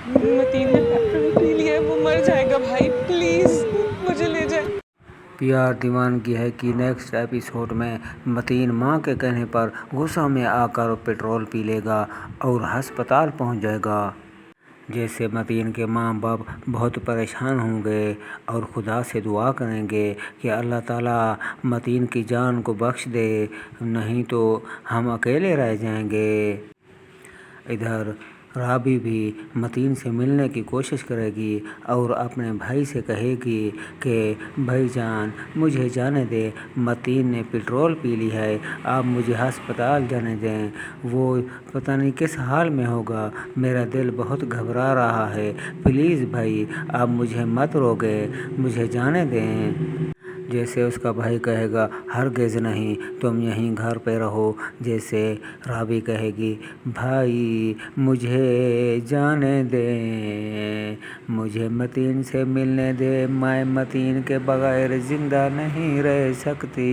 متین نے پیٹرول پی لیا ہے، وہ مر جائے گا بھائی، پلیز مجھے لے جائے۔ پی آر دیوانگی ہے کہ نیکسٹ ایپیسوڈ میں متین ماں کے کہنے پر غصہ میں آ کر پیٹرول پی لے گا اور ہسپتال پہنچ جائے گا، جیسے متین کے ماں باپ بہت پریشان ہوں گے اور خدا سے دعا کریں گے کہ اللہ تعالیٰ متین کی جان کو بخش دے، نہیں تو ہم اکیلے رہ جائیں گے۔ ادھر رابی بھی متین سے ملنے کی کوشش کرے گی اور اپنے بھائی سے کہے گی کہ بھائی جان مجھے جانے دیں، متین نے پیٹرول پی لی ہے، آپ مجھے ہسپتال جانے دیں، وہ پتہ نہیں کس حال میں ہوگا، میرا دل بہت گھبرا رہا ہے، پلیز بھائی آپ مجھے مت روکیں، مجھے جانے دیں۔ جیسے اس کا بھائی کہے گا ہرگز نہیں، تم یہیں گھر پہ رہو، جیسے رابی کہے گی بھائی مجھے جانے دیں، مجھے متین سے ملنے دیں، میں متین کے بغیر زندہ نہیں رہ سکتی۔